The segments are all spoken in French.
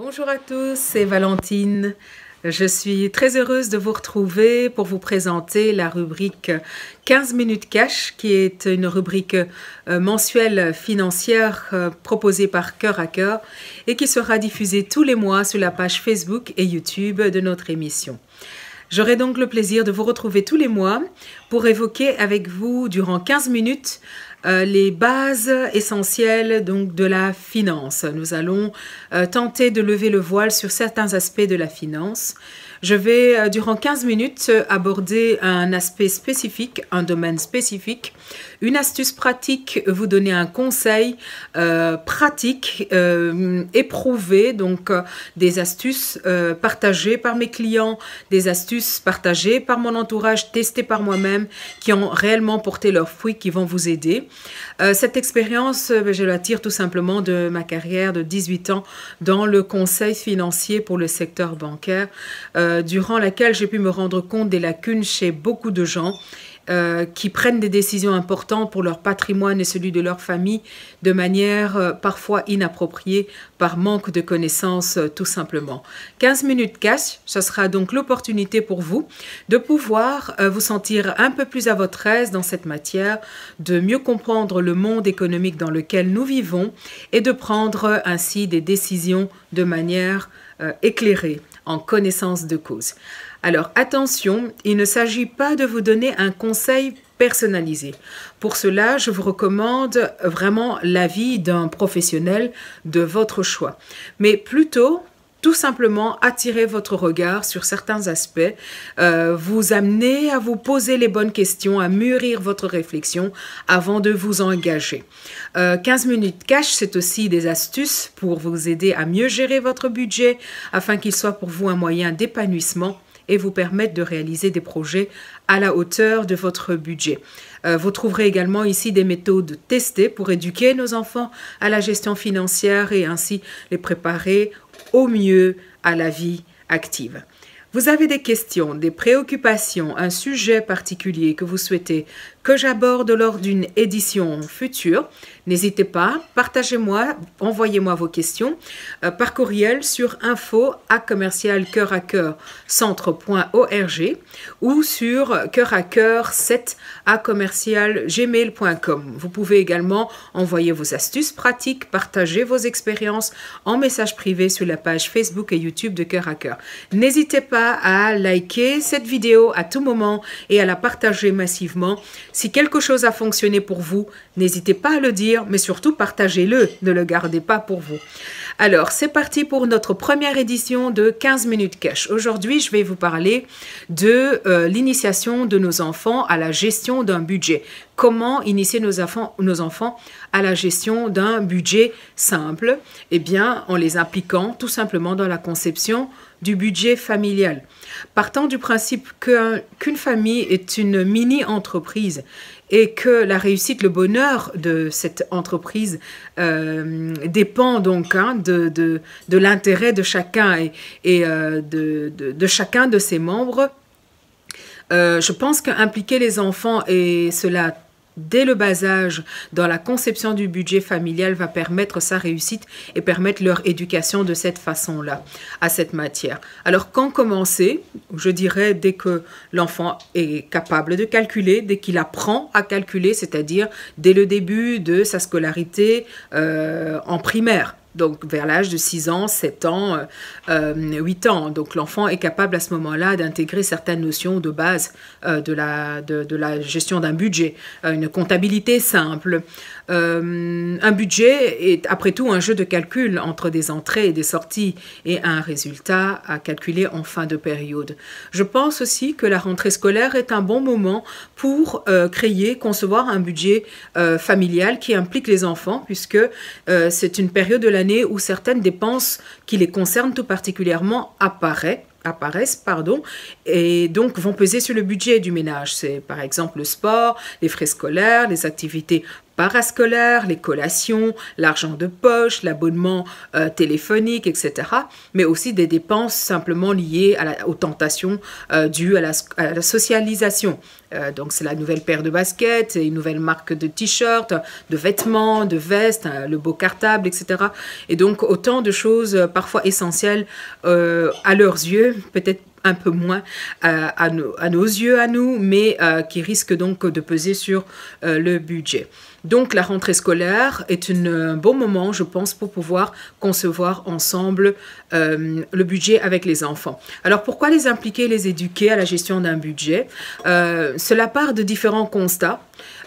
Bonjour à tous, c'est Valentine. Je suis très heureuse de vous retrouver pour vous présenter la rubrique 15 minutes cash, qui est une rubrique mensuelle financière proposée par Cœur à Cœur et qui sera diffusée tous les mois sur la page Facebook et YouTube de notre émission. J'aurai donc le plaisir de vous retrouver tous les mois pour évoquer avec vous durant 15 minutes les bases essentielles donc de la finance. Nous allons tenter de lever le voile sur certains aspects de la finance. Je vais, durant 15 minutes, aborder un aspect spécifique, un domaine spécifique, une astuce pratique, vous donner un conseil pratique, éprouvé, donc des astuces partagées par mes clients, des astuces partagées par mon entourage, testées par moi-même, qui ont réellement porté leurs fruits, qui vont vous aider. Cette expérience, je la tire tout simplement de ma carrière de 18 ans dans le conseil financier pour le secteur bancaire, durant laquelle j'ai pu me rendre compte des lacunes chez beaucoup de gens qui prennent des décisions importantes pour leur patrimoine et celui de leur famille de manière parfois inappropriée par manque de connaissances tout simplement. 15 minutes cash, ce sera donc l'opportunité pour vous de pouvoir vous sentir un peu plus à votre aise dans cette matière, de mieux comprendre le monde économique dans lequel nous vivons et de prendre ainsi des décisions de manière éclairée, en connaissance de cause. Alors attention, il ne s'agit pas de vous donner un conseil personnalisé. Pour cela, je vous recommande vraiment l'avis d'un professionnel de votre choix. Mais plutôt, tout simplement attirer votre regard sur certains aspects, vous amener à vous poser les bonnes questions, à mûrir votre réflexion avant de vous engager. 15 minutes cash, c'est aussi des astuces pour vous aider à mieux gérer votre budget afin qu'il soit pour vous un moyen d'épanouissement et vous permettre de réaliser des projets à la hauteur de votre budget. Vous trouverez également ici des méthodes testées pour éduquer nos enfants à la gestion financière et ainsi les préparer au mieux à la vie active. Vous avez des questions, des préoccupations, un sujet particulier que vous souhaitez que j'aborde lors d'une édition future, n'hésitez pas, partagez-moi, envoyez-moi vos questions par courriel sur info@commercialcoeuracœurcentre.org ou sur coeuracœur7@commercialgmail.com. Vous pouvez également envoyer vos astuces pratiques, partager vos expériences en message privé sur la page Facebook et YouTube de Cœur à Cœur. N'hésitez pas à liker cette vidéo à tout moment et à la partager massivement. Si quelque chose a fonctionné pour vous, n'hésitez pas à le dire, mais surtout partagez-le, ne le gardez pas pour vous. Alors, c'est parti pour notre première édition de 15 minutes cash. Aujourd'hui, je vais vous parler de l'initiation de nos enfants à la gestion d'un budget. Comment initier nos enfants à la gestion d'un budget simple? Eh bien, en les impliquant tout simplement dans la conception du budget familial. Partant du principe qu'une famille est une mini-entreprise et que la réussite, le bonheur de cette entreprise dépend donc de l'intérêt de chacun et de chacun de ses membres, je pense qu'impliquer les enfants et cela dès le bas âge dans la conception du budget familial va permettre sa réussite et permettre leur éducation de cette façon-là, à cette matière. Alors, quand commencer? Je dirais dès que l'enfant est capable de calculer, dès qu'il apprend à calculer, c'est-à-dire dès le début de sa scolarité en primaire. Donc, vers l'âge de 6 ans, 7 ans, 8 ans. Donc, l'enfant est capable à ce moment-là d'intégrer certaines notions de base de la gestion d'un budget. Une comptabilité simple. Un budget est après tout un jeu de calcul entre des entrées et des sorties et un résultat à calculer en fin de période. Je pense aussi que la rentrée scolaire est un bon moment pour concevoir un budget familial qui implique les enfants puisque c'est une période de l'année où certaines dépenses qui les concernent tout particulièrement apparaissent, et donc vont peser sur le budget du ménage. C'est par exemple le sport, les frais scolaires, les activités parascolaires, les collations, l'argent de poche, l'abonnement téléphonique, etc. Mais aussi des dépenses simplement liées aux tentations dues à la socialisation. Donc c'est la nouvelle paire de baskets, une nouvelle marque de t-shirts, de vêtements, de vestes, le beau cartable, etc. Et donc autant de choses parfois essentielles à leurs yeux, peut-être un peu moins à nos yeux, à nous, mais qui risquent donc de peser sur le budget. Donc la rentrée scolaire est un bon moment, je pense, pour pouvoir concevoir ensemble le budget avec les enfants. Alors pourquoi les impliquer, les éduquer à la gestion d'un budget? Cela part de différents constats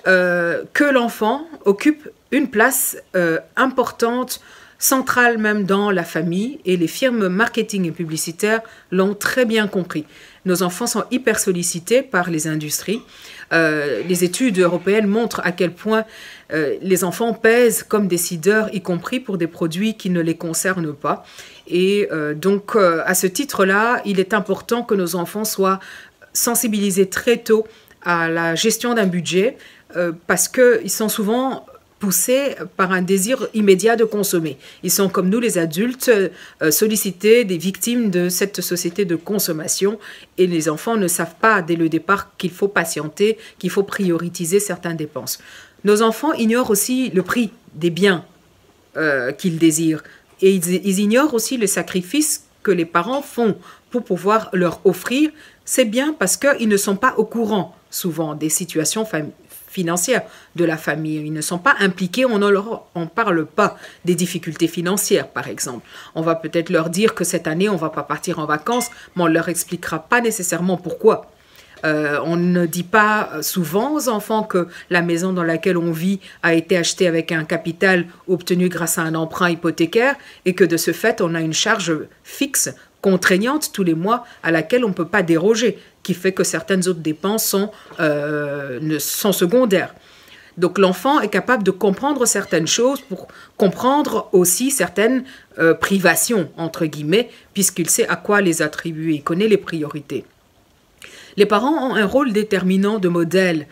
que l'enfant occupe une place importante, centrale même dans la famille, et les firmes marketing et publicitaires l'ont très bien compris. Nos enfants sont hyper sollicités par les industries. Les études européennes montrent à quel point les enfants pèsent comme décideurs, y compris pour des produits qui ne les concernent pas. Et donc, à ce titre-là, il est important que nos enfants soient sensibilisés très tôt à la gestion d'un budget parce qu'ils sont souvent poussés par un désir immédiat de consommer. Ils sont comme nous les adultes sollicités, des victimes de cette société de consommation, et les enfants ne savent pas dès le départ qu'il faut patienter, qu'il faut prioriser certaines dépenses. Nos enfants ignorent aussi le prix des biens qu'ils désirent, et ils ignorent aussi le sacrifice que les parents font pour pouvoir leur offrir ces biens parce qu'ils ne sont pas au courant souvent des situations financières de la famille. Ils ne sont pas impliqués, on ne parle pas des difficultés financières, par exemple. On va peut-être leur dire que cette année, on ne va pas partir en vacances, mais on ne leur expliquera pas nécessairement pourquoi. On ne dit pas souvent aux enfants que la maison dans laquelle on vit a été achetée avec un capital obtenu grâce à un emprunt hypothécaire et que de ce fait, on a une charge fixe, contraignante tous les mois à laquelle on ne peut pas déroger, qui fait que certaines autres dépenses sont secondaires. Donc l'enfant est capable de comprendre certaines choses pour comprendre aussi certaines privations, entre guillemets, puisqu'il sait à quoi les attribuer, il connaît les priorités. Les parents ont un rôle déterminant de modèle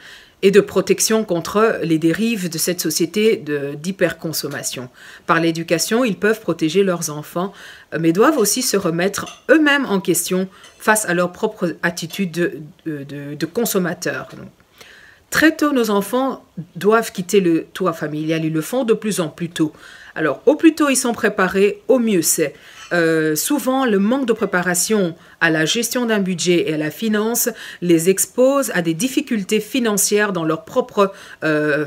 et de protection contre les dérives de cette société d'hyperconsommation. Par l'éducation, ils peuvent protéger leurs enfants, mais doivent aussi se remettre eux-mêmes en question face à leur propre attitude de consommateurs. Très tôt, nos enfants doivent quitter le toit familial. Ils le font de plus en plus tôt. Alors, au plus tôt ils sont préparés, au mieux c'est. Souvent, le manque de préparation à la gestion d'un budget et à la finance les expose à des difficultés financières dans leur propre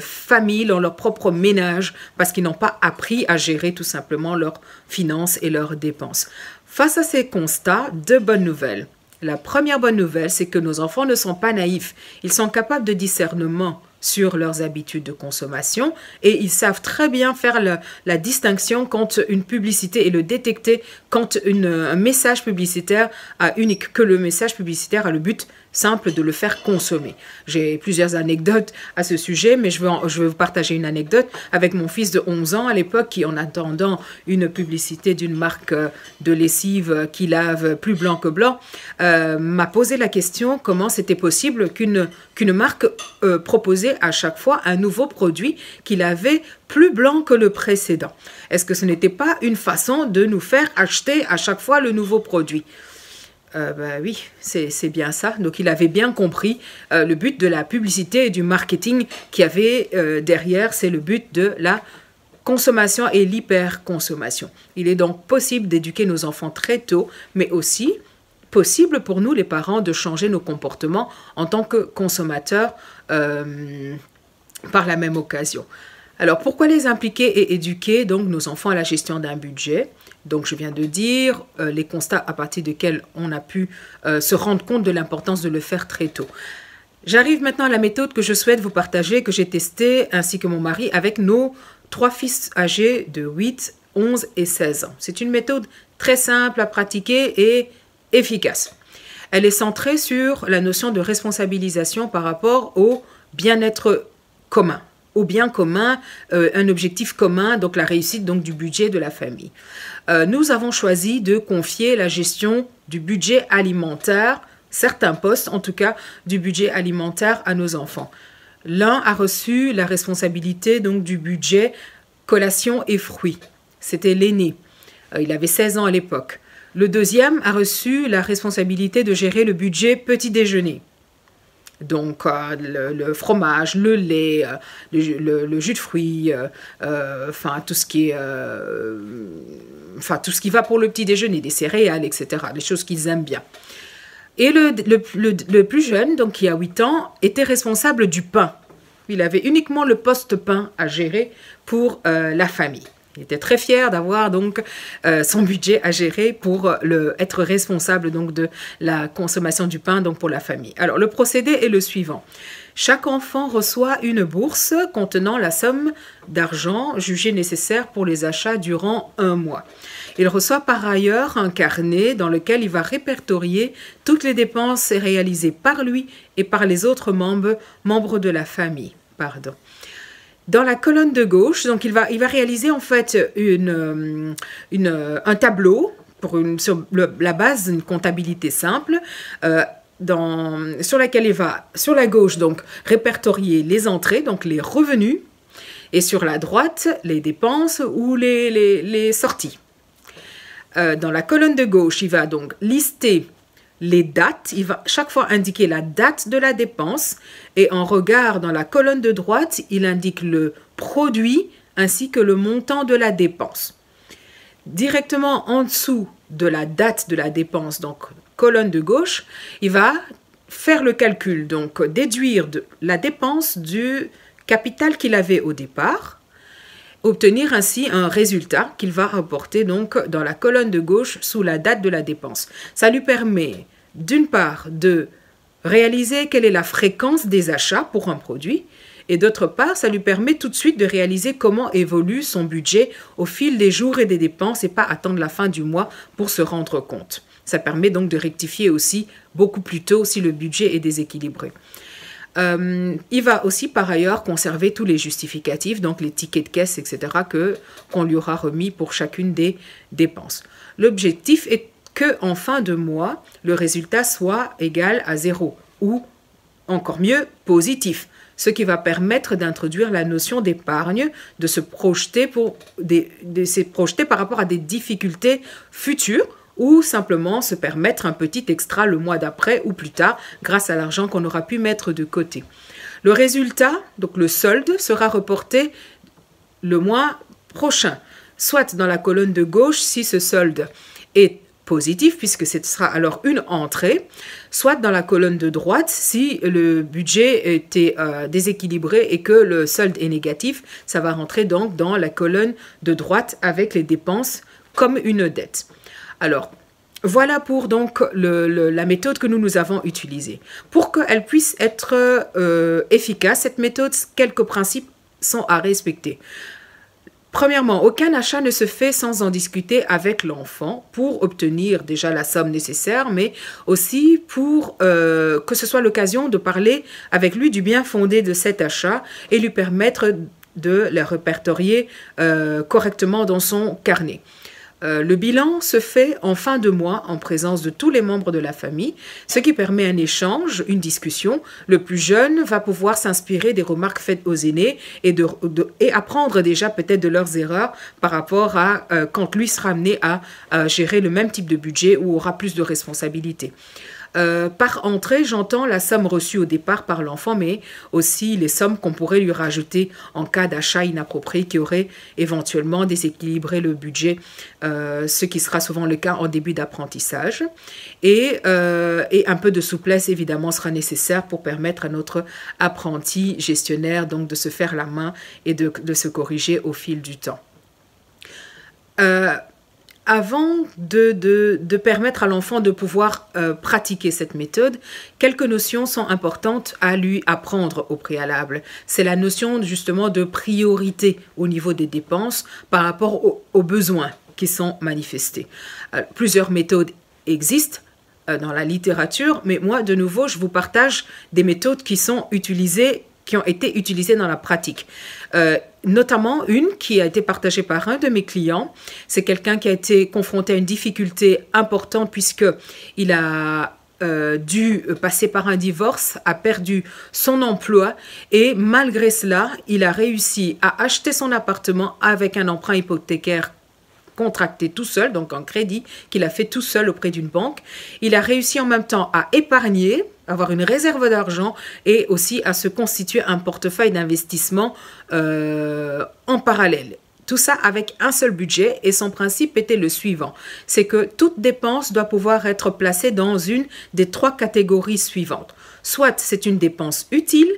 famille, dans leur propre ménage, parce qu'ils n'ont pas appris à gérer tout simplement leurs finances et leurs dépenses. Face à ces constats, deux bonnes nouvelles. La première bonne nouvelle, c'est que nos enfants ne sont pas naïfs. Ils sont capables de discernement sur leurs habitudes de consommation et ils savent très bien faire la distinction quand une publicité et le détecter quand un message publicitaire que le message publicitaire a le but simple de le faire consommer. J'ai plusieurs anecdotes à ce sujet, mais je vais vous partager une anecdote avec mon fils de 11 ans à l'époque qui, en attendant une publicité d'une marque de lessive qui lave plus blanc que blanc, m'a posé la question comment c'était possible qu'une marque proposait à chaque fois un nouveau produit qu'il avait plus blanc que le précédent. Est-ce que ce n'était pas une façon de nous faire acheter à chaque fois le nouveau produit? Oui, c'est bien ça. Donc, il avait bien compris le but de la publicité et du marketing qu'il y avait derrière. C'est le but de la consommation et l'hyperconsommation. Il est donc possible d'éduquer nos enfants très tôt, mais aussi possible pour nous, les parents, de changer nos comportements en tant que consommateurs par la même occasion. Alors, pourquoi les impliquer et éduquer donc nos enfants à la gestion d'un budget? Donc, je viens de dire les constats à partir desquels on a pu se rendre compte de l'importance de le faire très tôt. J'arrive maintenant à la méthode que je souhaite vous partager, que j'ai testée ainsi que mon mari avec nos 3 fils âgés de 8, 11 et 16 ans. C'est une méthode très simple à pratiquer et efficace. Elle est centrée sur la notion de responsabilisation par rapport au bien-être commun. Au bien commun, un objectif commun, donc la réussite donc, du budget de la famille. Nous avons choisi de confier la gestion du budget alimentaire, certains postes en tout cas, du budget alimentaire à nos enfants. L'un a reçu la responsabilité donc du budget collation et fruits. C'était l'aîné. Il avait 16 ans à l'époque. Le deuxième a reçu la responsabilité de gérer le budget petit déjeuner. Donc le fromage, le lait, le jus de fruits, enfin tout ce qui est, tout ce qui va pour le petit déjeuner, des céréales, etc. Des choses qu'ils aiment bien. Et le plus jeune, donc qui a 8 ans, était responsable du pain. Il avait uniquement le poste pain à gérer pour la famille. Il était très fier d'avoir donc son budget à gérer pour être responsable donc de la consommation du pain donc pour la famille. Alors le procédé est le suivant. Chaque enfant reçoit une bourse contenant la somme d'argent jugée nécessaire pour les achats durant un mois. Il reçoit par ailleurs un carnet dans lequel il va répertorier toutes les dépenses réalisées par lui et par les autres membres de la famille. Pardon. Dans la colonne de gauche, donc il va réaliser en fait un tableau sur la base d'une comptabilité simple sur laquelle il va, sur la gauche, donc répertorier les entrées, donc les revenus, et sur la droite, les dépenses ou les sorties. Dans la colonne de gauche, il va donc lister les dates, il va chaque fois indiquer la date de la dépense et en regard dans la colonne de droite, il indique le produit ainsi que le montant de la dépense. Directement en dessous de la date de la dépense, donc colonne de gauche, il va faire le calcul, donc déduire la dépense du capital qu'il avait au départ, obtenir ainsi un résultat qu'il va rapporter donc dans la colonne de gauche sous la date de la dépense. Ça lui permet d'une part de réaliser quelle est la fréquence des achats pour un produit et d'autre part, ça lui permet tout de suite de réaliser comment évolue son budget au fil des jours et des dépenses et pas attendre la fin du mois pour se rendre compte. Ça permet donc de rectifier aussi beaucoup plus tôt si le budget est déséquilibré. Il va aussi par ailleurs conserver tous les justificatifs, donc les tickets de caisse, etc., qu'on lui aura remis pour chacune des dépenses. L'objectif est qu'en fin de mois, le résultat soit égal à 0 ou, encore mieux, positif, ce qui va permettre d'introduire la notion d'épargne, de se projeter par rapport à des difficultés futures ou simplement se permettre un petit extra le mois d'après ou plus tard grâce à l'argent qu'on aura pu mettre de côté. Le résultat, donc le solde, sera reporté le mois prochain, soit dans la colonne de gauche si ce solde est positif puisque ce sera alors une entrée, soit dans la colonne de droite si le budget était déséquilibré et que le solde est négatif, ça va rentrer donc dans la colonne de droite avec les dépenses comme une dette. Alors, voilà pour donc la méthode que nous avons utilisée. Pour qu'elle puisse être efficace, cette méthode, quelques principes sont à respecter. Premièrement, aucun achat ne se fait sans en discuter avec l'enfant pour obtenir déjà la somme nécessaire, mais aussi pour que ce soit l'occasion de parler avec lui du bien fondé de cet achat et lui permettre de le répertorier correctement dans son carnet. Le bilan se fait en fin de mois en présence de tous les membres de la famille, ce qui permet un échange, une discussion. Le plus jeune va pouvoir s'inspirer des remarques faites aux aînés et apprendre déjà peut-être de leurs erreurs par rapport à quand lui sera amené à gérer le même type de budget ou aura plus de responsabilités. Par entrée, j'entends la somme reçue au départ par l'enfant, mais aussi les sommes qu'on pourrait lui rajouter en cas d'achat inapproprié qui aurait éventuellement déséquilibré le budget, ce qui sera souvent le cas en début d'apprentissage. Et un peu de souplesse, évidemment, sera nécessaire pour permettre à notre apprenti gestionnaire donc, de se faire la main et de se corriger au fil du temps. Avant de permettre à l'enfant de pouvoir pratiquer cette méthode, quelques notions sont importantes à lui apprendre au préalable. C'est la notion justement de priorité au niveau des dépenses par rapport aux besoins qui sont manifestés. Plusieurs méthodes existent dans la littérature, mais moi, de nouveau, je vous partage des méthodes qui ont été utilisées dans la pratique. Notamment une qui a été partagée par un de mes clients. C'est quelqu'un qui a été confronté à une difficulté importante puisqu'il a dû passer par un divorce, a perdu son emploi et malgré cela, il a réussi à acheter son appartement avec un emprunt hypothécaire contracté tout seul, donc un crédit qu'il a fait tout seul auprès d'une banque. Il a réussi en même temps à épargner, avoir une réserve d'argent et aussi à se constituer un portefeuille d'investissement en parallèle. Tout ça avec un seul budget et son principe était le suivant, c'est que toute dépense doit pouvoir être placée dans une des 3 catégories suivantes. Soit c'est une dépense utile,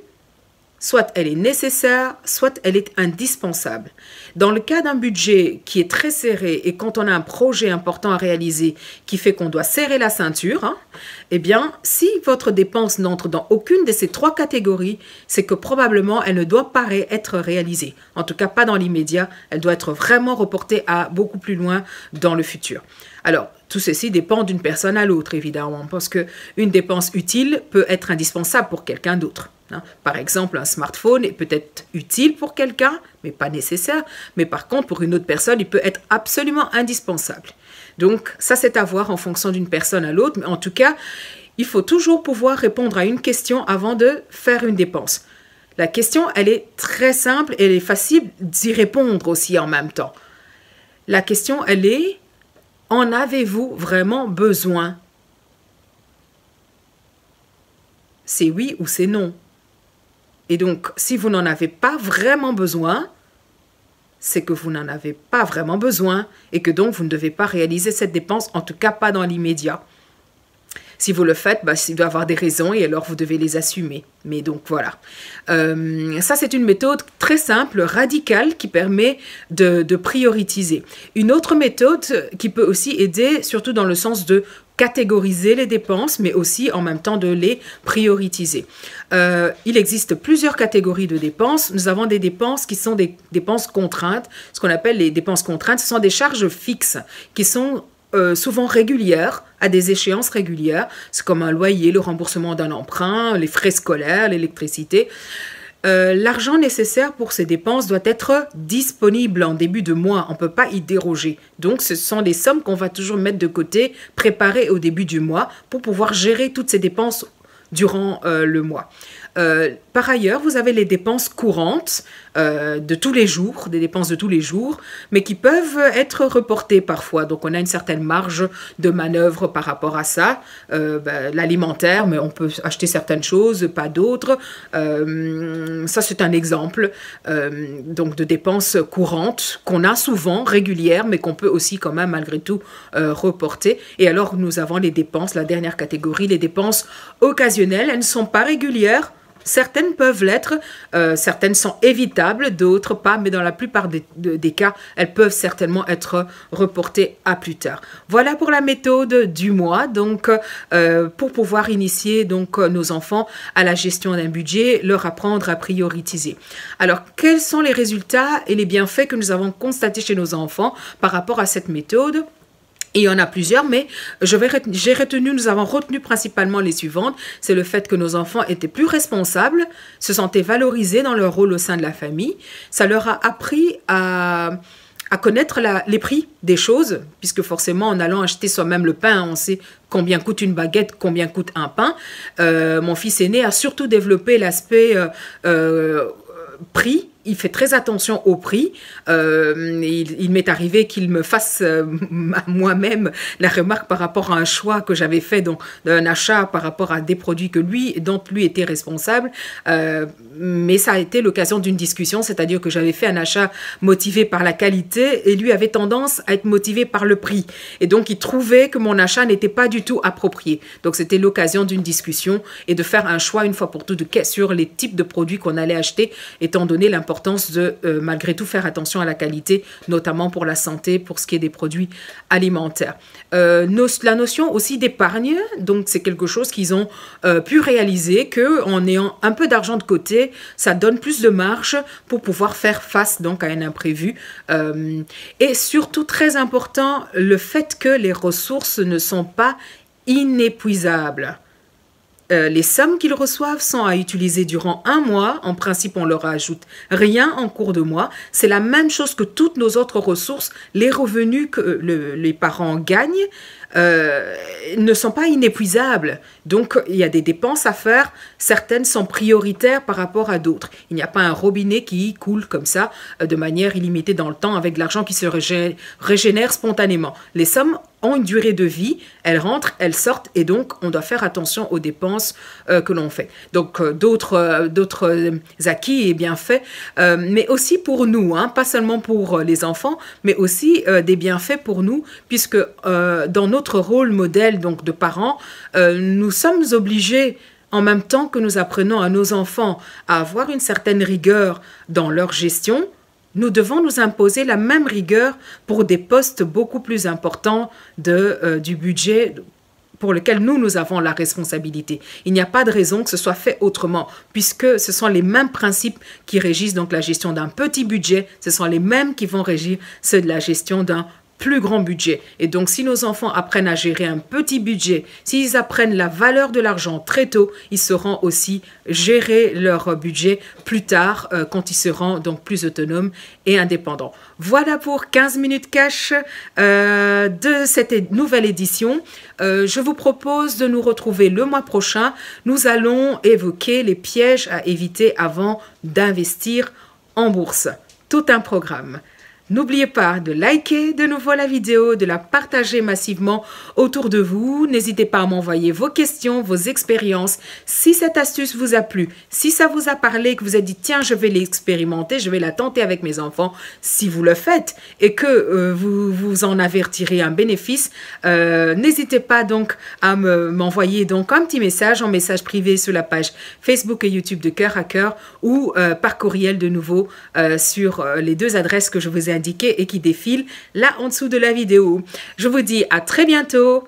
soit elle est nécessaire, soit elle est indispensable. Dans le cas d'un budget qui est très serré et quand on a un projet important à réaliser qui fait qu'on doit serrer la ceinture, eh bien, si votre dépense n'entre dans aucune de ces 3 catégories, c'est que probablement elle ne doit pas être réalisée. En tout cas, pas dans l'immédiat, elle doit être vraiment reportée à beaucoup plus loin dans le futur. Alors, tout ceci dépend d'une personne à l'autre, évidemment, parce qu'une dépense utile peut être indispensable pour quelqu'un d'autre. Par exemple, un smartphone est peut-être utile pour quelqu'un, mais pas nécessaire. Mais par contre, pour une autre personne, il peut être absolument indispensable. Donc, ça, c'est à voir en fonction d'une personne à l'autre. Mais en tout cas, il faut toujours pouvoir répondre à une question avant de faire une dépense. La question, elle est très simple et elle est facile d'y répondre aussi en même temps. La question, elle est, en avez-vous vraiment besoin? C'est oui ou c'est non. Et donc, si vous n'en avez pas vraiment besoin, c'est que vous n'en avez pas vraiment besoin et que donc vous ne devez pas réaliser cette dépense, en tout cas pas dans l'immédiat. Si vous le faites, il doit y avoir des raisons et alors vous devez les assumer. Mais donc voilà. Ça, c'est une méthode très simple, radicale, qui permet de prioriser. Une autre méthode qui peut aussi aider, surtout dans le sens de catégoriser les dépenses, mais aussi en même temps de les prioriser. Il existe plusieurs catégories de dépenses. Nous avons des dépenses qui sont des dépenses contraintes. Ce qu'on appelle les dépenses contraintes, ce sont des charges fixes qui sont souvent régulières, à des échéances régulières. C'est comme un loyer, le remboursement d'un emprunt, les frais scolaires, l'électricité. L'argent nécessaire pour ces dépenses doit être disponible en début de mois. On ne peut pas y déroger. Donc, ce sont des sommes qu'on va toujours mettre de côté, préparées au début du mois pour pouvoir gérer toutes ces dépenses durant le mois. Par ailleurs, vous avez les dépenses courantes de tous les jours, des dépenses de tous les jours, mais qui peuvent être reportées parfois. Donc, on a une certaine marge de manœuvre par rapport à ça. L'alimentaire, mais on peut acheter certaines choses, pas d'autres. Ça, c'est un exemple donc de dépenses courantes qu'on a souvent, régulières, mais qu'on peut aussi quand même, malgré tout, reporter. Et alors, nous avons les dépenses, la dernière catégorie, les dépenses occasionnelles. Elles ne sont pas régulières. Certaines peuvent l'être, certaines sont évitables, d'autres pas, mais dans la plupart des cas, elles peuvent certainement être reportées à plus tard. Voilà pour la méthode du mois, donc pour pouvoir initier donc nos enfants à la gestion d'un budget, leur apprendre à prioriser. Alors, quels sont les résultats et les bienfaits que nous avons constatés chez nos enfants par rapport à cette méthode ? Il y en a plusieurs, mais nous avons retenu principalement les suivantes. C'est le fait que nos enfants étaient plus responsables, se sentaient valorisés dans leur rôle au sein de la famille. Ça leur a appris à connaître les prix des choses, puisque forcément, en allant acheter soi-même le pain, on sait combien coûte une baguette, combien coûte un pain. Mon fils aîné a surtout développé l'aspect prix. Il fait très attention au prix. Il m'est arrivé qu'il me fasse moi-même la remarque par rapport à un choix que j'avais fait, d'un achat par rapport à des produits dont lui était responsable. Mais ça a été l'occasion d'une discussion, c'est-à-dire que j'avais fait un achat motivé par la qualité et lui avait tendance à être motivé par le prix. Et donc, il trouvait que mon achat n'était pas du tout approprié. Donc, c'était l'occasion d'une discussion et de faire un choix une fois pour toutes sur les types de produits qu'on allait acheter, étant donné l'importance de malgré tout faire attention à la qualité, notamment pour la santé, pour ce qui est des produits alimentaires. La notion aussi d'épargne, donc c'est quelque chose qu'ils ont pu réaliser, qu'en ayant un peu d'argent de côté, ça donne plus de marge pour pouvoir faire face donc à un imprévu. Et surtout, très important, le fait que les ressources ne sont pas inépuisables. Les sommes qu'ils reçoivent sont à utiliser durant un mois. En principe, on leur ajoute rien en cours de mois. C'est la même chose que toutes nos autres ressources. Les revenus que les parents gagnent ne sont pas inépuisables. Donc, il y a des dépenses à faire. Certaines sont prioritaires par rapport à d'autres. Il n'y a pas un robinet qui coule comme ça de manière illimitée dans le temps avec de l'argent qui se régénère spontanément. Les sommes ont une durée de vie, elles rentrent, elles sortent et donc on doit faire attention aux dépenses que l'on fait. Donc d'autres acquis et bienfaits, mais aussi pour nous, hein, pas seulement pour les enfants, mais aussi des bienfaits pour nous, puisque dans notre rôle modèle donc de parents, nous sommes obligés en même temps que nous apprenons à nos enfants à avoir une certaine rigueur dans leur gestion. Nous devons nous imposer la même rigueur pour des postes beaucoup plus importants du budget pour lequel nous avons la responsabilité. Il n'y a pas de raison que ce soit fait autrement, puisque ce sont les mêmes principes qui régissent donc la gestion d'un petit budget, ce sont les mêmes qui vont régir ceux de la gestion d'un plus grand budget. Et donc, si nos enfants apprennent à gérer un petit budget, s'ils apprennent la valeur de l'argent très tôt, ils sauront aussi gérer leur budget plus tard, quand ils seront donc plus autonomes et indépendants. Voilà pour 15 minutes cash de cette nouvelle édition. Je vous propose de nous retrouver le mois prochain. Nous allons évoquer les pièges à éviter avant d'investir en bourse. Tout un programme. N'oubliez pas de liker de nouveau la vidéo, de la partager massivement autour de vous. N'hésitez pas à m'envoyer vos questions, vos expériences. Si cette astuce vous a plu, si ça vous a parlé, que vous avez dit « tiens, je vais l'expérimenter, je vais la tenter avec mes enfants », si vous le faites et que vous en avez retiré un bénéfice, n'hésitez pas donc à m'envoyer donc un petit message en message privé sur la page Facebook et YouTube de Cœur à Cœur ou par courriel de nouveau sur les deux adresses que je vous ai indiquées et qui défilent là en dessous de la vidéo. Je vous dis à très bientôt.